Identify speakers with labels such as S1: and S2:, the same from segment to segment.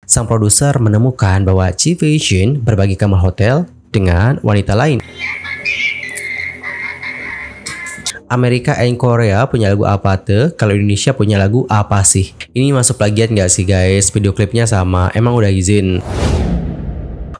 S1: sang produser menemukan bahwa G-Vision berbagi kamar hotel dengan wanita lain. Amerika and Korea punya lagu apa tuh? Kalau Indonesia punya lagu apa sih? Ini masuk plagiat nggak sih guys? Video klipnya sama, emang udah izin?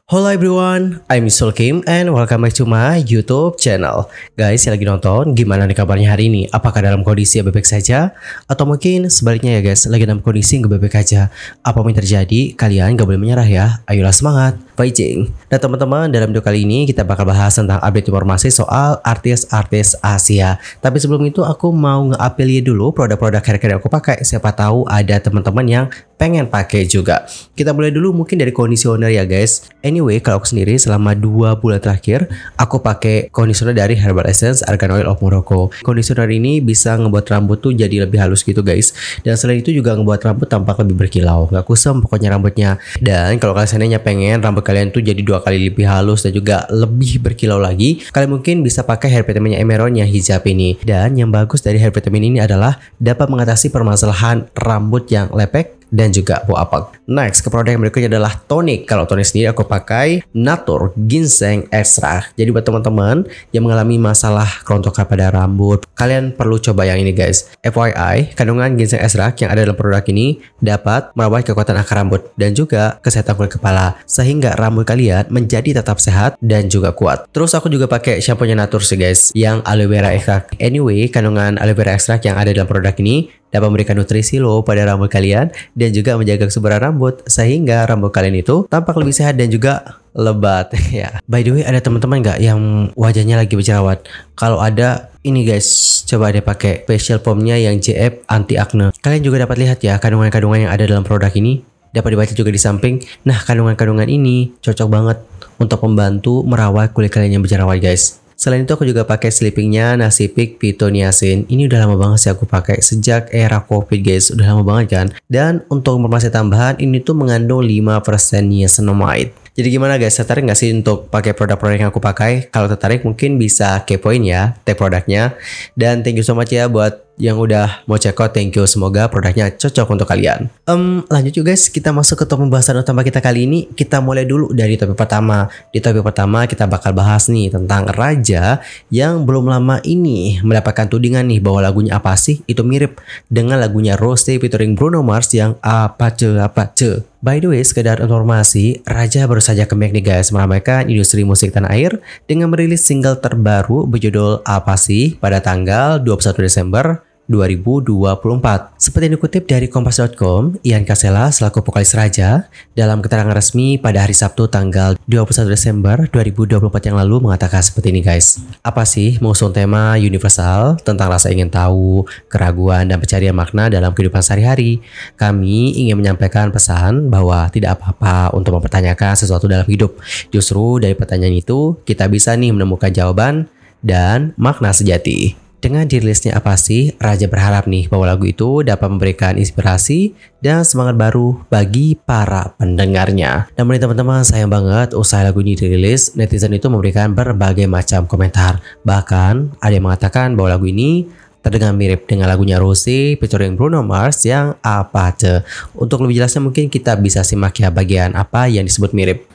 S1: Hello everyone, I'm Sul Kim and welcome back to my YouTube channel. Guys yang lagi nonton, gimana nih kabarnya hari ini? Apakah dalam kondisi yang baik saja? Atau mungkin sebaliknya ya guys, lagi dalam kondisi yang gak baik aja? Apapun yang terjadi, kalian gak boleh menyerah ya. Ayolah semangat, fighting. Nah teman-teman, dalam video kali ini kita bakal bahas tentang update informasi soal artis-artis Asia. Tapi sebelum itu aku mau nge-affiliate dulu produk-produk haircare yang aku pakai. Siapa tahu ada teman-teman yang pengen pakai juga. Kita mulai dulu mungkin dari conditioner ya guys. Anyway, kalau aku sendiri selama 2 bulan terakhir aku pakai conditioner dari Herbal Essence Argan Oil of Morocco. Conditioner ini bisa ngebuat rambut tuh jadi lebih halus gitu guys. Dan selain itu juga ngebuat rambut tampak lebih berkilau, nggak kusam pokoknya rambutnya. Dan kalau kalian seandainya pengen rambut kalian tuh jadi 2 kali lebih halus dan juga lebih berkilau lagi, kalian mungkin bisa pakai hair vitaminnya Emeron yang hijab ini. Dan yang bagus dari hair vitamin ini adalah dapat mengatasi permasalahan rambut yang lepek dan juga bau apek. Next, ke produk yang berikutnya adalah tonic. Kalau tonic sendiri aku pakai Natur Ginseng Extract. Jadi buat teman-teman yang mengalami masalah kerontokan pada rambut, kalian perlu coba yang ini guys. FYI, kandungan ginseng extract yang ada dalam produk ini dapat merawat kekuatan akar rambut dan juga kesehatan kulit kepala, sehingga rambut kalian menjadi tetap sehat dan juga kuat. Terus aku juga pakai shampoo-nya Natur sih guys, yang aloe vera extract. Anyway, kandungan aloe vera extract yang ada dalam produk ini dapat memberikan nutrisi loh pada rambut kalian dan juga menjaga kesuburan rambut sehingga rambut kalian itu tampak lebih sehat dan juga lebat ya. By the way, ada teman-teman nggak yang wajahnya lagi berjerawat? Kalau ada, ini guys, coba deh pakai facial foamnya yang JF anti acne. Kalian juga dapat lihat ya kandungan-kandungan yang ada dalam produk ini. Dapat dibaca juga di samping. Nah, kandungan-kandungan ini cocok banget untuk membantu merawat kulit kalian yang berjerawat guys. Selain itu aku juga pakai sleepingnya Nasipik Pitoniasin. Ini udah lama banget sih aku pakai sejak era COVID guys, udah lama banget kan. Dan untuk informasi tambahan, ini tuh mengandung 5% niacinamide. Jadi gimana guys, tertarik nggak sih untuk pakai produk-produk yang aku pakai? Kalau tertarik mungkin bisa kepoin ya tag produknya. Dan thank you so much ya buat yang udah mau check out, thank you. Semoga produknya cocok untuk kalian. Lanjut yuk guys, kita masuk ke topik pembahasan utama kita kali ini. Kita mulai dulu dari topik pertama. Di topik pertama kita bakal bahas nih tentang raja yang belum lama ini mendapatkan tudingan nih bahwa lagunya apa sih itu mirip dengan lagunya Rose featuring Bruno Mars yang apa ce. By the way, sekedar informasi, Raja baru saja comeback nih guys meramaikan industri musik tanah air dengan merilis single terbaru berjudul Apa Sih pada tanggal 21 Desember 2024. Seperti yang dikutip dari Kompas.com, Ian Kasela selaku vokalis Raja dalam keterangan resmi pada hari Sabtu tanggal 21 Desember 2024 yang lalu mengatakan seperti ini guys. Apa sih mengusung tema universal tentang rasa ingin tahu, keraguan dan pencarian makna dalam kehidupan sehari-hari. Kami ingin menyampaikan pesan bahwa tidak apa-apa untuk mempertanyakan sesuatu dalam hidup. Justru dari pertanyaan itu kita bisa nih menemukan jawaban dan makna sejati. Dengan dirilisnya Apa Sih, Raja berharap nih bahwa lagu itu dapat memberikan inspirasi dan semangat baru bagi para pendengarnya. Namun teman-teman, sayang banget usai lagu ini dirilis, netizen itu memberikan berbagai macam komentar. Bahkan ada yang mengatakan bahwa lagu ini terdengar mirip dengan lagunya Rose featuring Bruno Mars yang Apa Ce. Untuk lebih jelasnya mungkin kita bisa simak ya bagian apa yang disebut mirip.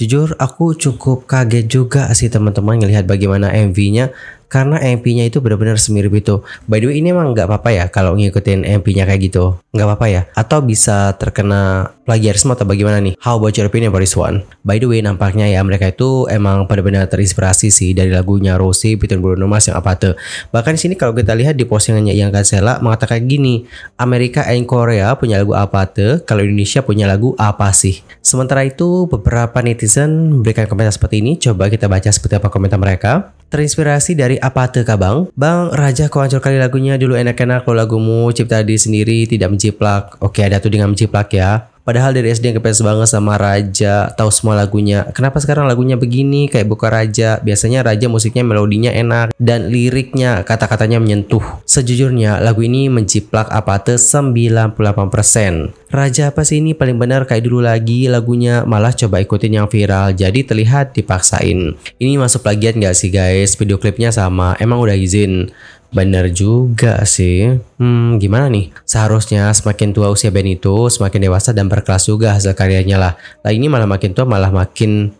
S1: Jujur aku cukup kaget juga sih teman-teman ngelihat bagaimana MV-nya, karena MV-nya itu benar-benar semirip itu. By the way, ini emang nggak apa-apa ya kalau ngikutin MV-nya kayak gitu, nggak apa-apa ya, atau bisa terkena plagiarisme atau bagaimana nih? How about your opinion about this one? By the way, nampaknya ya mereka itu emang benar-benar terinspirasi sih dari lagunya Rosé featuring Bruno Mars yang Apathe. Bahkan di sini kalau kita lihat di postingannya Ian Cancela mengatakan gini, Amerika and Korea punya lagu Apathe, kalau Indonesia punya lagu apa sih? Sementara itu beberapa netizen memberikan komentar seperti ini. Coba kita baca seperti apa komentar mereka. Terinspirasi dari Apathe kah bang? Bang, Raja kau hancur kali lagunya, dulu enak-enak lo lagumu cipta diri sendiri tidak menjiplak. Oke, ada tuh dengan menjiplak ya. Padahal dari SD yang ngefans banget sama Raja, tahu semua lagunya. Kenapa sekarang lagunya begini kayak buka Raja? Biasanya Raja musiknya melodinya enak dan liriknya kata-katanya menyentuh. Sejujurnya lagu ini menjiplak Apathe 98%. Raja apa sih ini paling benar kayak dulu lagi lagunya, malah coba ikutin yang viral jadi terlihat dipaksain. Ini masuk plagiat nggak sih guys? Video klipnya sama, emang udah izin? Bener juga sih. Gimana nih? Seharusnya semakin tua usia band itu, semakin dewasa dan berkelas juga hasil karyanya lah. Lah ini malah makin tua, malah makin...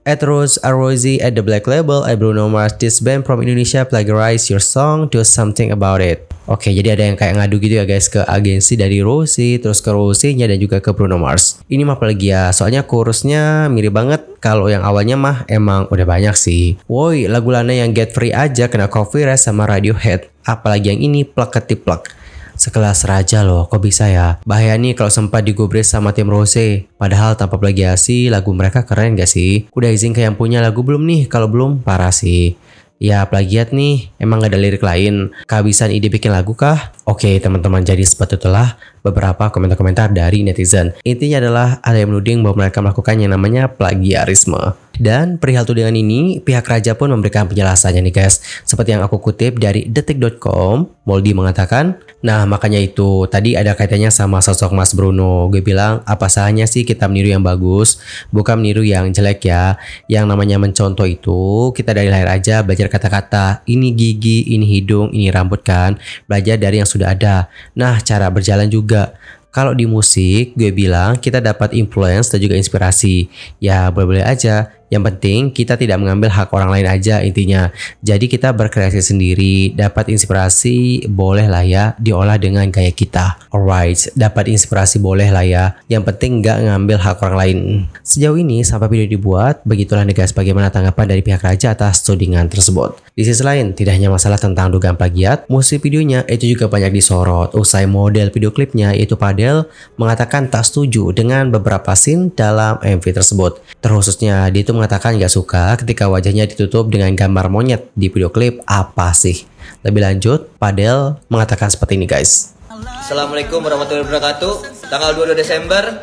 S1: At Rose Arrozy at the Black Label, at Bruno Mars, this band from Indonesia plagiarize your song, do something about it. Oke, jadi ada yang kayak ngadu gitu ya guys ke agensi dari Rosé, terus ke Rosé-nya dan juga ke Bruno Mars. Ini mah plagiat, soalnya chorusnya mirip banget. Kalau yang awalnya mah emang udah banyak sih. Woi, lagu Lana yang Get Free aja kena copyright sama Radiohead. Apalagi yang ini plak ketiplak. Sekelas Raja loh, kok bisa ya? Bahaya nih kalau sempat digubris sama tim Rosé. Padahal tanpa plagiasi, lagu mereka keren gak sih? Udah izin ke yang punya lagu belum nih? Kalau belum, parah sih. Ya plagiat nih, emang gak ada lirik lain. Kehabisan ide bikin lagu kah? Oke teman-teman, jadi seperti itulah beberapa komentar-komentar dari netizen. Intinya adalah ada yang menuding bahwa mereka melakukan yang namanya plagiarisme. Dan perihal tudingan ini, pihak Raja pun memberikan penjelasannya nih guys. Seperti yang aku kutip dari detik.com, Moldy mengatakan, nah makanya itu, tadi ada kaitannya sama sosok Mas Bruno. Gue bilang, apa salahnya sih kita meniru yang bagus, bukan meniru yang jelek ya. Yang namanya mencontoh itu, kita dari lahir aja belajar kata-kata. Ini gigi, ini hidung, ini rambut kan. Belajar dari yang sudah ada. Nah, cara berjalan juga. Kalau di musik, gue bilang kita dapat influence dan juga inspirasi. Ya, boleh-boleh aja. Yang penting kita tidak mengambil hak orang lain aja intinya. Jadi kita berkreasi sendiri, dapat inspirasi boleh lah ya diolah dengan gaya kita. Alright, dapat inspirasi boleh lah ya. Yang penting nggak ngambil hak orang lain. Sejauh ini sampai video dibuat, begitulah nih guys bagaimana tanggapan dari pihak Raja atas tudingan tersebut. Di sisi lain, tidak hanya masalah tentang dugaan plagiat, musik videonya itu juga banyak disorot. Usai model video klipnya yaitu Padel mengatakan tak setuju dengan beberapa scene dalam MV tersebut. Terkhususnya dia itu mengatakan gak suka ketika wajahnya ditutup dengan gambar monyet di video klip apa sih. Lebih lanjut, Padel mengatakan seperti ini guys.
S2: Assalamualaikum warahmatullahi wabarakatuh. Tanggal 22 Desember,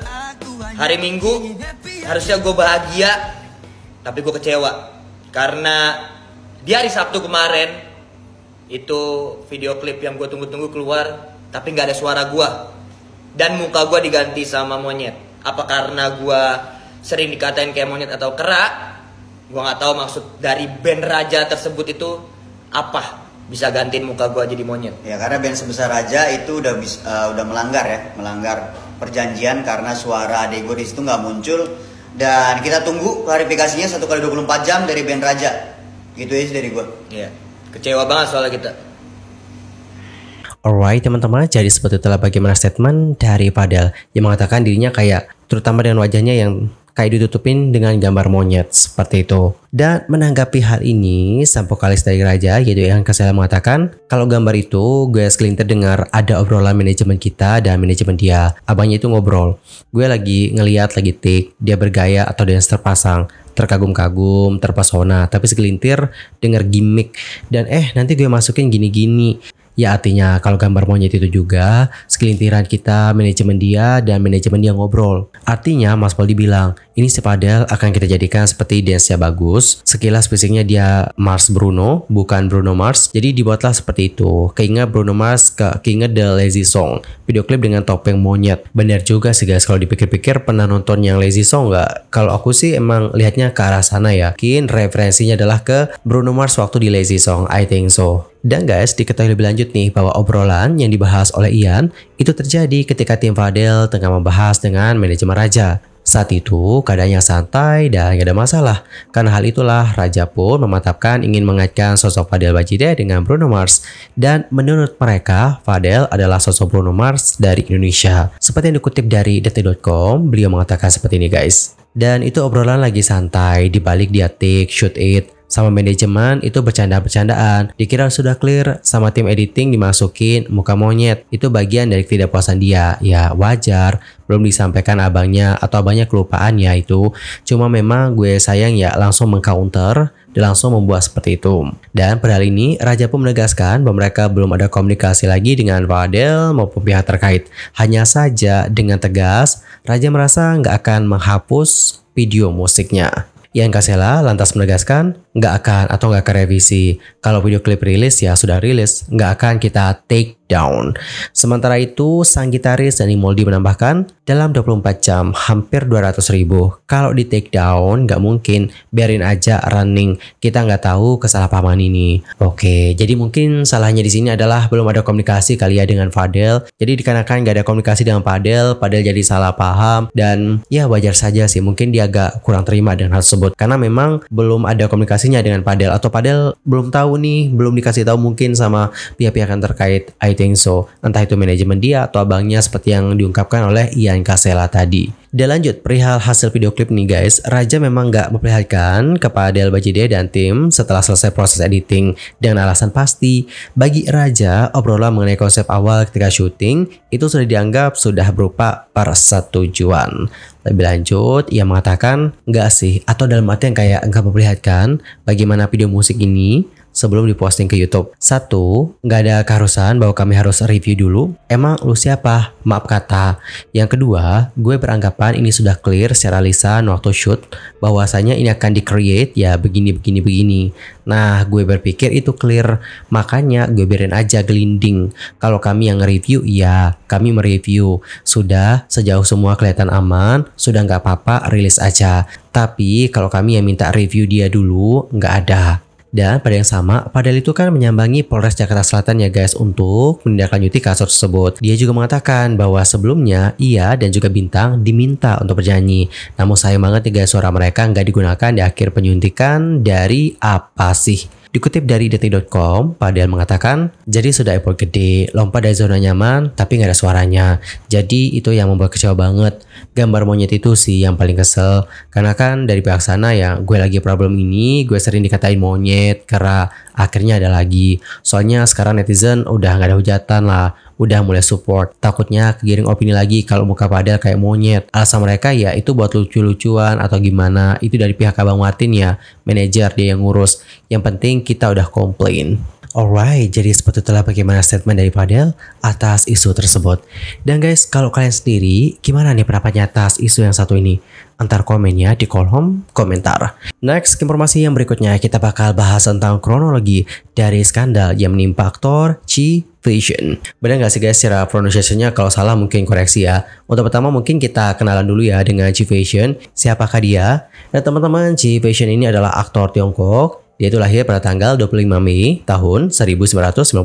S2: hari Minggu. Harusnya gue bahagia, tapi gue kecewa. Karena di hari Sabtu kemarin, itu video klip yang gue tunggu-tunggu keluar, tapi gak ada suara gue. Dan muka gue diganti sama monyet. Apa karena gue sering dikatain kayak monyet atau kera? Gue gak tahu maksud dari band Raja tersebut itu apa bisa gantiin muka gue jadi monyet.
S3: Ya karena band sebesar Raja itu udah melanggar perjanjian karena suara adek gue di situ nggak muncul, dan kita tunggu klarifikasinya 1x24 jam dari band Raja. Gitu aja dari gue.
S2: Iya, kecewa banget soalnya kita.
S1: Alright teman-teman, jadi seperti itulah bagaimana statement dari Padel yang mengatakan dirinya kayak, terutama dengan wajahnya yang kayak ditutupin dengan gambar monyet seperti itu. Dan menanggapi hal ini, sang vokalis dari Raja yaitu Ian Cancela mengatakan kalau gambar itu gue segelintir dengar ada obrolan manajemen kita dan manajemen dia. Abangnya itu ngobrol, gue lagi ngeliat lagi take dia bergaya atau dance terpasang, terkagum-kagum, terpesona, tapi segelintir denger gimmick dan nanti gue masukin gini-gini. Ya artinya kalau gambar monyet itu juga segelintiran kita, manajemen dia dan manajemen dia ngobrol. Artinya Mas Poldi bilang ini si Padel akan kita jadikan seperti dance-nya bagus. Sekilas fisiknya dia Mars Bruno, bukan Bruno Mars. Jadi dibuatlah seperti itu. Keinget Bruno Mars, keinget The Lazy Song. Video klip dengan topeng monyet. Bener juga sih guys, kalau dipikir-pikir pernah nonton yang Lazy Song nggak? Kalau aku sih emang lihatnya ke arah sana ya. Mungkin referensinya adalah ke Bruno Mars waktu di Lazy Song, I think so. Dan guys, diketahui lebih lanjut nih bahwa obrolan yang dibahas oleh Ian itu terjadi ketika tim Padel tengah membahas dengan manajemen Raja. Saat itu keadaannya santai dan gak ada masalah. Karena hal itulah Raja pun memantapkan ingin mengaitkan sosok Fadel Bajide dengan Bruno Mars. Dan menurut mereka, Fadel adalah sosok Bruno Mars dari Indonesia. Seperti yang dikutip dari detik.com, beliau mengatakan seperti ini guys. Dan itu obrolan lagi santai, dibalik dia take, shoot it. Sama manajemen itu bercanda-bercandaan. Dikira sudah clear, sama tim editing dimasukin muka monyet. Itu bagian dari ketidakpuasan dia. Ya wajar, belum disampaikan abangnya atau abangnya kelupaan ya itu. Cuma memang gue sayang ya langsung mengcounter dan langsung membuat seperti itu. Dan pada hal ini Raja pun menegaskan bahwa mereka belum ada komunikasi lagi dengan Fadel maupun pihak terkait. Hanya saja dengan tegas Raja merasa nggak akan menghapus video musiknya. Ian Kasela lantas menegaskan nggak akan atau nggak akan revisi. Kalau video klip rilis ya sudah rilis, nggak akan kita take down. Sementara itu sang gitaris Danny Moldy menambahkan dalam 24 jam hampir 200.000. Kalau di take down nggak mungkin, biarin aja running. Kita nggak tahu kesalahpahaman ini. Oke, jadi mungkin salahnya di sini adalah belum ada komunikasi kali ya dengan Fadel. Jadi dikarenakan nggak ada komunikasi dengan Fadel jadi salah paham dan ya wajar saja sih. Mungkin dia agak kurang terima dengan hal tersebut karena memang belum ada komunikasinya dengan Fadel atau Fadel belum tahu nih, belum dikasih tahu mungkin sama pihak-pihak yang terkait. I think so. Entah itu manajemen dia atau abangnya seperti yang diungkapkan oleh Ian Kasela tadi. Dan lanjut perihal hasil video klip nih guys, Raja memang gak memperlihatkan kepada Fadel Bajide dan tim setelah selesai proses editing dengan alasan pasti bagi Raja obrolan mengenai konsep awal ketika syuting itu sudah dianggap sudah berupa persetujuan. Lebih lanjut, ia mengatakan enggak sih atau dalam artian kayak enggak memperlihatkan bagaimana video musik ini sebelum diposting ke YouTube. Satu, nggak ada keharusan bahwa kami harus review dulu. Emang lu siapa? Maaf kata. Yang kedua, gue beranggapan ini sudah clear secara lisan waktu shoot bahwasanya ini akan di-create ya begini. Nah, gue berpikir itu clear. Makanya gue biarin aja gelinding. Kalau kami yang nge-review, ya kami mereview. Sudah sejauh semua kelihatan aman, sudah nggak apa-apa rilis aja. Tapi kalau kami yang minta review dia dulu, nggak ada. Dan pada yang sama, Fadel itu kan menyambangi Polres Jakarta Selatan ya guys untuk menindaklanjuti kasus tersebut. Dia juga mengatakan bahwa sebelumnya ia dan juga Bintang diminta untuk bernyanyi. Namun sayang banget nih guys, suara mereka nggak digunakan di akhir penyuntikan dari Apa Sih. Dikutip dari detik.com, Fadel mengatakan, jadi sudah effort gede, lompat dari zona nyaman, tapi nggak ada suaranya. Jadi itu yang membuat kecewa banget. Gambar monyet itu sih yang paling kesel. Karena kan dari pihak sana ya, gue lagi problem ini, gue sering dikatain monyet, karena akhirnya ada lagi. Soalnya sekarang netizen udah nggak ada hujatan lah, udah mulai support. Takutnya kegiring opini lagi kalau muka Fadel kayak monyet. Alasan mereka ya itu buat lucu-lucuan atau gimana. Itu dari pihak Abang Martin ya, manajer dia yang ngurus. Yang penting kita udah komplain. Alright, jadi seperti itulah bagaimana statement dari Fadel atas isu tersebut. Dan guys, kalau kalian sendiri, gimana nih pendapatnya atas isu yang satu ini? Antar komennya di kolom komentar. Next, informasi yang berikutnya kita bakal bahas tentang kronologi dari skandal yang menimpa aktor G-Vision. Benar nggak sih guys secara pronunciation-nya? Kalau salah mungkin koreksi ya. Untuk pertama mungkin kita kenalan dulu ya dengan G-Vision. Siapakah dia? Nah teman-teman, G-Vision ini adalah aktor Tiongkok. Dia itu lahir pada tanggal 25 Mei tahun 1997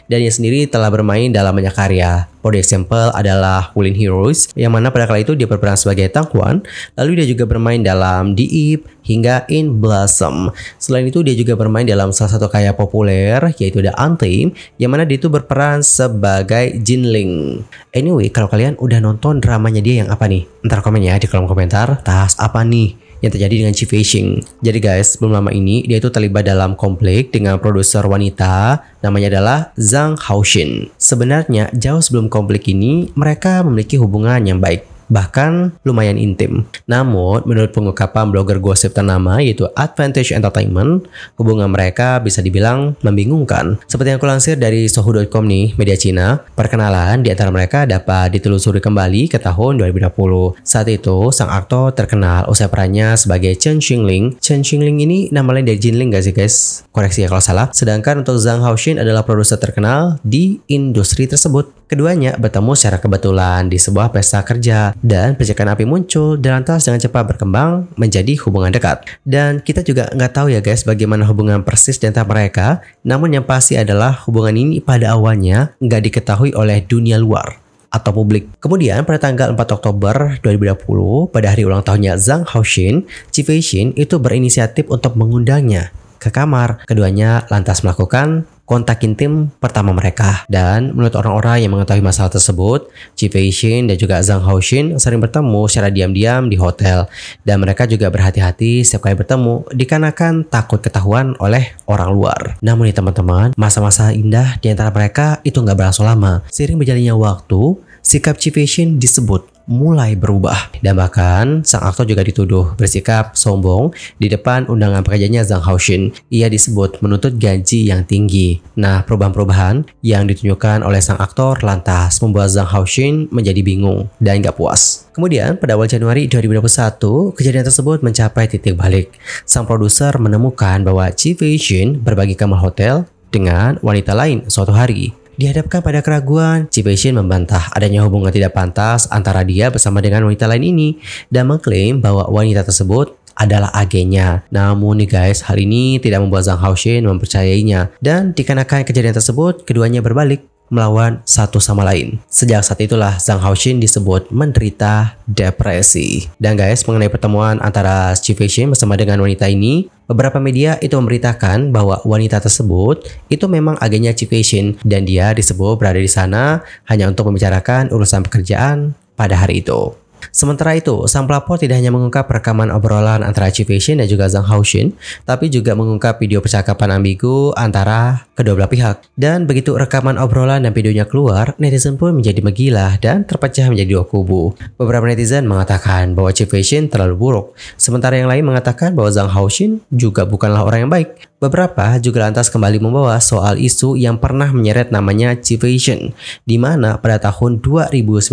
S1: dan dia sendiri telah bermain dalam banyak karya. For example adalah Wooling Heroes yang mana pada kala itu dia berperan sebagai Tang Quan. Lalu dia juga bermain dalam The Ip hingga In Blossom. Selain itu dia juga bermain dalam salah satu karya populer yaitu The Untamed yang mana dia itu berperan sebagai Jinling. Anyway, kalau kalian udah nonton dramanya dia yang apa nih? Ntar komen ya di kolom komentar. Tas apa nih yang terjadi dengan G-Vision. Jadi guys, belum lama ini dia itu terlibat dalam konflik dengan produser wanita namanya adalah Zhang Haoxin. Sebenarnya jauh sebelum konflik ini mereka memiliki hubungan yang baik, bahkan lumayan intim. Namun menurut pengungkapan blogger gosip ternama yaitu Advantage Entertainment, hubungan mereka bisa dibilang membingungkan. Seperti yang aku lansir dari Sohu.com nih, media Cina, perkenalan di antara mereka dapat ditelusuri kembali ke tahun 2020. Saat itu sang aktor terkenal usai perannya sebagai Chen Xingling. Chen Xingling ini nama lain dari Jinling gak sih guys? Koreksi ya kalau salah. Sedangkan untuk Zhang Haoxin adalah produser terkenal di industri tersebut. Keduanya bertemu secara kebetulan di sebuah pesta kerja dan percikan api muncul dan lantas dengan cepat berkembang menjadi hubungan dekat. Dan kita juga nggak tahu ya guys bagaimana hubungan persis di antara mereka. Namun yang pasti adalah hubungan ini pada awalnya nggak diketahui oleh dunia luar. atau publik. Kemudian pada tanggal 4 Oktober 2020, pada hari ulang tahunnya Zhang Haoxin, Chi Feixin itu berinisiatif untuk mengundangnya ke kamar. Keduanya lantas melakukan kontak intim pertama mereka. Dan menurut orang-orang yang mengetahui masalah tersebut, Chi Feixin dan juga Zhang Haoxin sering bertemu secara diam-diam di hotel. Dan mereka juga berhati-hati setiap kali bertemu dikarenakan takut ketahuan oleh orang luar. Namun nih teman-teman, masa-masa indah di antara mereka itu nggak berlangsung lama. Seiring berjalannya waktu, sikap Chi Feixin disebut mulai berubah, dan bahkan sang aktor juga dituduh bersikap sombong di depan undangan pekerjaannya Zhang Haoxin. Ia disebut menuntut gaji yang tinggi. Nah, perubahan-perubahan yang ditunjukkan oleh sang aktor lantas membuat Zhang Haoxin menjadi bingung dan gak puas. Kemudian pada awal Januari 2021, kejadian tersebut mencapai titik balik. Sang produser menemukan bahwa Chi Feixin berbagi kamar hotel dengan wanita lain suatu hari. Dihadapkan pada keraguan, Chi Feixin membantah adanya hubungan tidak pantas antara dia bersama dengan wanita lain ini dan mengklaim bahwa wanita tersebut adalah agennya. Namun nih guys, hal ini tidak membuat Zhang Haoxin mempercayainya, dan dikarenakan kejadian tersebut, keduanya berbalik melawan satu sama lain. Sejak saat itulah Zhang Haoxin disebut menderita depresi. Dan guys, mengenai pertemuan antara Chi Feixin bersama dengan wanita ini, beberapa media itu memberitakan bahwa wanita tersebut itu memang agennya Chi Feixin dan dia disebut berada di sana hanya untuk membicarakan urusan pekerjaan pada hari itu. Sementara itu, sang pelapor tidak hanya mengungkap rekaman obrolan antara Chi Feixin dan juga Zhang Haoxin, tapi juga mengungkap video percakapan ambigu antara kedua belah pihak. Dan begitu rekaman obrolan dan videonya keluar, netizen pun menjadi menggila dan terpecah menjadi dua kubu. Beberapa netizen mengatakan bahwa Chi Feixin terlalu buruk, sementara yang lain mengatakan bahwa Zhang Haoxin juga bukanlah orang yang baik. Beberapa juga lantas kembali membawa soal isu yang pernah menyeret namanya Chi Feixin, di mana pada tahun 2019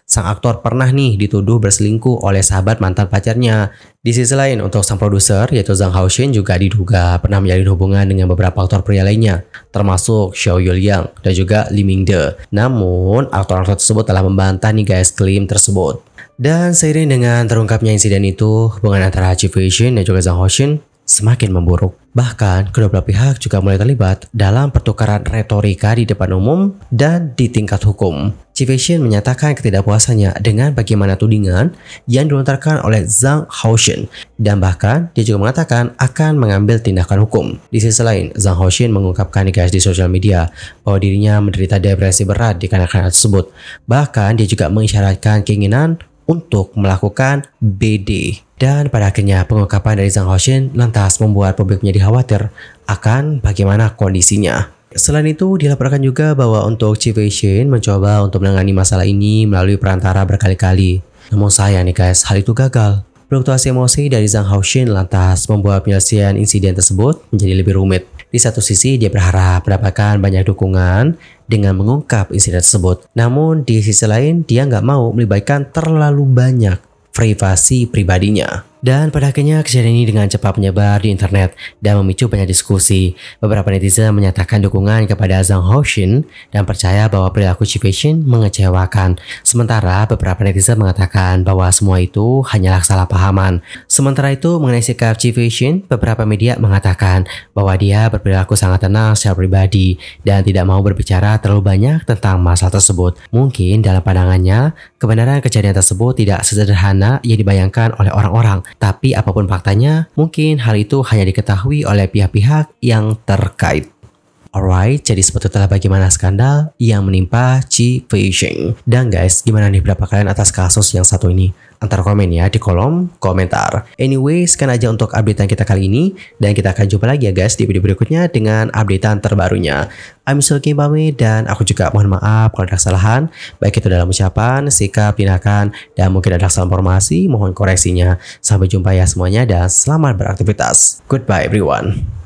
S1: sang aktor pernah nih dituduh berselingkuh oleh sahabat mantan pacarnya. Di sisi lain, untuk sang produser yaitu Zhang Haoxin juga diduga pernah menjalin hubungan dengan beberapa aktor pria lainnya, termasuk Xiao Yuliang dan juga Li Mingde. Namun aktor-aktor tersebut telah membantah nih guys klaim tersebut. Dan seiring dengan terungkapnya insiden itu, hubungan antara Chi Feixin dan juga Zhang Haoxin semakin memburuk. Bahkan, kedua belah pihak juga mulai terlibat dalam pertukaran retorika di depan umum dan di tingkat hukum. Chi Feixin menyatakan ketidakpuasannya dengan bagaimana tudingan yang dilontarkan oleh Zhang Haoxin, dan bahkan dia juga mengatakan akan mengambil tindakan hukum. Di sisi lain, Zhang Haoxin mengungkapkan guys di sosial media bahwa dirinya menderita depresi berat dikarenakan hal tersebut. Bahkan dia juga mengisyaratkan keinginan untuk melakukan BD. Dan pada akhirnya pengungkapan dari Zhang Haoxin lantas membuat publik menjadi khawatir akan bagaimana kondisinya. Selain itu, dilaporkan juga bahwa untuk Chi Feixin mencoba untuk menangani masalah ini melalui perantara berkali-kali. Namun sayang nih guys, hal itu gagal. Fluktuasi emosi dari Zhang Haoxin lantas membuat penyelesaian insiden tersebut menjadi lebih rumit. Di satu sisi dia berharap mendapatkan banyak dukungan dengan mengungkap insiden tersebut. Namun di sisi lain dia nggak mau melibatkan terlalu banyak privasi pribadinya. Dan pada akhirnya kejadian ini dengan cepat menyebar di internet dan memicu banyak diskusi. Beberapa netizen menyatakan dukungan kepada Zhang Haoxin dan percaya bahwa perilaku Chi Feixin mengecewakan. Sementara beberapa netizen mengatakan bahwa semua itu hanyalah kesalahpahaman. Sementara itu mengenai sikap Chi Feixin, beberapa media mengatakan bahwa dia berperilaku sangat tenang secara pribadi dan tidak mau berbicara terlalu banyak tentang masalah tersebut. Mungkin dalam pandangannya, kebenaran kejadian tersebut tidak sesederhana yang dibayangkan oleh orang-orang. Tapi apapun faktanya, mungkin hal itu hanya diketahui oleh pihak-pihak yang terkait. Alright, jadi seperti itulah bagaimana skandal yang menimpa Chi Feixin. Dan guys, gimana nih pendapat kalian atas kasus yang satu ini? Antara komen ya di kolom komentar. Anyway, sekian aja untuk updatean kita kali ini. Dan kita akan jumpa lagi ya guys di video berikutnya dengan updatean terbarunya. I'm Sulky pamit, dan aku juga mohon maaf kalau ada kesalahan, baik itu dalam ucapan, sikap, tindakan, dan mungkin ada kesalahan informasi, mohon koreksinya. Sampai jumpa ya semuanya dan selamat beraktivitas. Goodbye everyone.